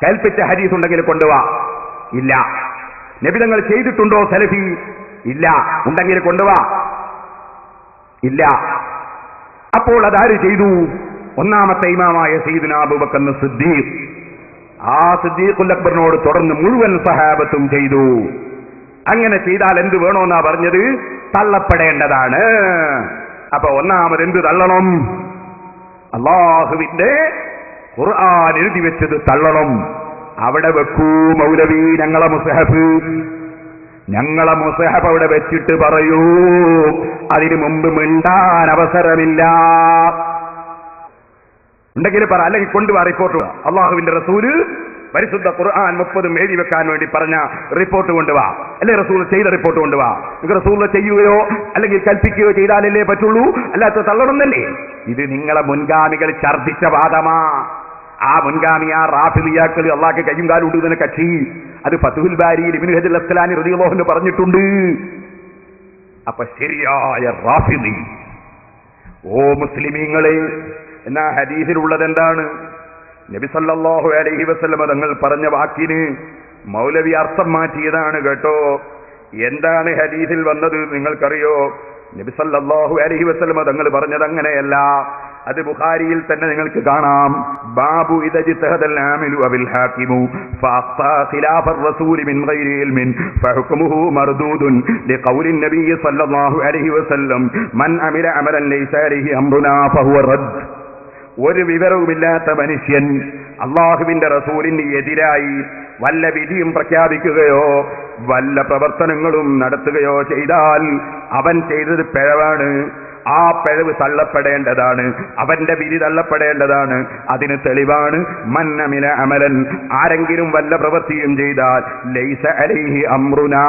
കൽപ്പിച്ച ഹദീസ് ഉണ്ടെങ്കിൽ കൊണ്ടുവാ. ഇല്ല. നബി തങ്ങൾ ചെയ്തിട്ടുണ്ടോ സലഫി? ഇല്ല. ഉണ്ടെങ്കിൽ കൊണ്ടുവാ. ഇല്ല. അപ്പോൾ അതാര് ചെയ്തു? ഒന്നാമത്തെ ഇമാമായ സയ്യിദുനാ അബൂബക്കർ സിദ്ദീഖ്. ആ സിദ്ദീഖുൽ അക്ബറിനോട് തുടർന്ന് മുഴുവൻ സഹാബത്തും ചെയ്തു. അങ്ങനെ ചെയ്താൽ എന്ത് വേണോന്നാ പറഞ്ഞത്? തള്ളപ്പെടേണ്ടതാണ്. അപ്പൊ ഒന്നാമത് എന്ത് തള്ളണം? അല്ലാഹുവിന്റെ ഖുർആൻ എഴുതി വെച്ചത് തള്ളണം. അവിടെ വെക്കൂ മൗലവി ഞങ്ങളെ മുസ്ഹഫ്. ഞങ്ങളെ മുസ്ഹഫ് അവിടെ വെച്ചിട്ട് പറയൂ, അതിനു മുമ്പ് മിണ്ടാൻ അവസരമില്ല. ഉണ്ടെങ്കിൽ പറ, അല്ലെങ്കിൽ കൊണ്ടുവാ റിപ്പോർട്ട്. അള്ളാഹുവിന്റെ റസൂല് പരിശുദ്ധ ഖുർആൻ 30 എഴുതി വെക്കാൻ വേണ്ടി പറഞ്ഞ റിപ്പോർട്ട് കൊണ്ടുവാ, അല്ലെ റസൂൽ ചെയ്ത റിപ്പോർട്ട് കൊണ്ടുവാ. നിങ്ങൾക്ക് റസൂൽ ചെയ്യുകയോ അല്ലെങ്കിൽ കൽപ്പിക്കുകയോ ചെയ്താലല്ലേ പറ്റുള്ളൂ, അല്ലാത്ത തള്ളണമെന്നല്ലേ. ഇത് നിങ്ങളെ മുൻഗാമികൾ ഛർദ്ദിച്ച വാദമാ. ആ മുൻഗാമി ആ റാഫിദിയാക്കൾ അള്ളാഹ്ക്ക് കയ്യും കാലും ഉണ്ടെന്ന കക്ഷി, അത് ഫതുഹുൽ ബാരിയിൽ ഇബ്നു ഹജർ അസ്ഖലാനി റളിയല്ലാഹു അൻഹു പറഞ്ഞിട്ടുണ്ട്. അപ്പൊ ശരിയായ റാഫിദി. ഓ മുസ്ലിമീങ്ങളെ, എന്നാ ഹദീസിലുള്ളത് എന്താണ്? നബി സല്ലല്ലാഹു അലൈഹി വസല്ലം തങ്ങൾ പറഞ്ഞ വാക്കിന് മൗലവി അർത്ഥം മാറ്റിയതാണ് കേട്ടോ. എന്താണ് ഹദീസിൽ വന്നത് നിങ്ങൾക്കറിയോ? നബി സല്ലല്ലാഹു അലൈഹി വസല്ലം തങ്ങൾ പറഞ്ഞത് അങ്ങനെയല്ല. അത് ബുഖാരിയിൽ തന്നെ നിങ്ങൾക്ക് കാണാം. ബാബു ഇദ ജിതഹദൽ ആമിലു അബിൽ ഹാകിമു ഫഅഖ്താ ഖിലാഫ റസൂൽ മിൻ ഗൈരി ഇൽമിൻ ഫഹുക്മുഹു മർദൂദുൻ ലിഖൗലി നബി സല്ലല്ലാഹു അലൈഹി വസല്ലം മൻ അമില അമലൻ ലൈസ അലൈഹി അംറുനാ ഫഹുവ റദ്ദ്. ഒരു വിവരവുമില്ലാത്ത മനുഷ്യൻ അള്ളാഹുവിന്റെ റസൂലിന് എതിരായി വല്ല വിധിയും പ്രഖ്യാപിക്കുകയോ വല്ല പ്രവർത്തനങ്ങളും നടത്തുകയോ ചെയ്താൽ അവൻ ചെയ്തത് പിഴവാണ്. ആ പിഴവ് തള്ളപ്പെടേണ്ടതാണ്, അവന്റെ വിധി തള്ളപ്പെടേണ്ടതാണ്. അതിന് തെളിവാണ് മൻ അമില അമലൻ, ആരെങ്കിലും വല്ല പ്രവൃത്തിയും ചെയ്താൽ ലൈസ അലൈഹി അംറുനാ,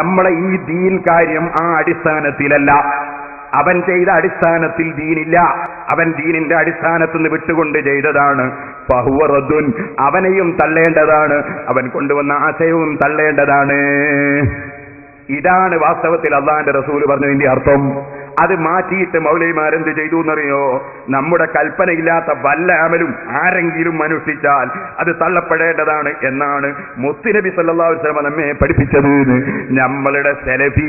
നമ്മളെ ഈ ദീൻ കാര്യം ആ അടിസ്ഥാനത്തിലല്ല, അവൻ ചെയ്ത അടിസ്ഥാനത്തിൽ ദീനില്ല, അവൻ ദീനിന്റെ അടിസ്ഥാനത്തിൽ നിന്ന് വിട്ടുകൊണ്ട് ചെയ്തതാണ്. ഫഹുവ റദ്ദുൻ, അവനെയും തള്ളേണ്ടതാണ്, അവൻ കൊണ്ടുവന്ന ആശയവും തള്ളേണ്ടതാണ്. ഇതാണ് വാസ്തവത്തിൽ അള്ളാന്റെ റസൂൽ പറഞ്ഞതിന്റെ അർത്ഥം. അത് മാറ്റിയിട്ട് മൗലവിമാരെന്ത് ചെയ്തു എന്നറിയോ? നമ്മുടെ കൽപ്പനയില്ലാത്ത വല്ല അമലും ആരെങ്കിലും അനുഷ്ഠിച്ചാൽ അത് തള്ളപ്പെടേണ്ടതാണ് എന്നാണ് മുത്തുനബി സല്ലല്ലാഹു അലൈഹി വസല്ലം നമ്മെ പഠിപ്പിച്ചത്. നമ്മളുടെ സലഫി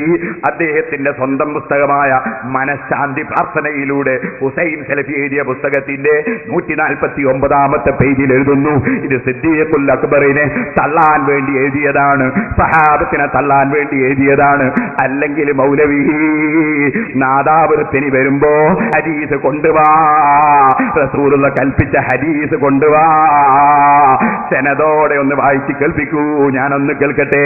അദ്ദേഹത്തിന്റെ സ്വന്തം പുസ്തകമായ മനഃശാന്തി പ്രാർത്ഥനയിലൂടെ ഹുസൈൻ സലഫി എഴുതിയ പുസ്തകത്തിന്റെ 149 പേജിൽ എഴുതുന്നു, ഇത് സിദ്ദീഖുൽ അക്ബറിനെ തള്ളാൻ വേണ്ടി എഴുതിയതാണ്, സഹാബത്തിനെ തള്ളാൻ വേണ്ടി എഴുതിയതാണ്. അല്ലെങ്കിൽ മൗലവി നാദാവൃത്തിനി വരുമ്പോ ഹദീസ് കൊണ്ടുവാ, റസൂലുള്ള കൽപ്പിച്ച ഹദീസ് കൊണ്ടുവാ, സനദോടെ ഒന്ന് വായിച്ച് കേൾപ്പിക്കൂ, ഞാനൊന്ന് കേൾക്കട്ടെ.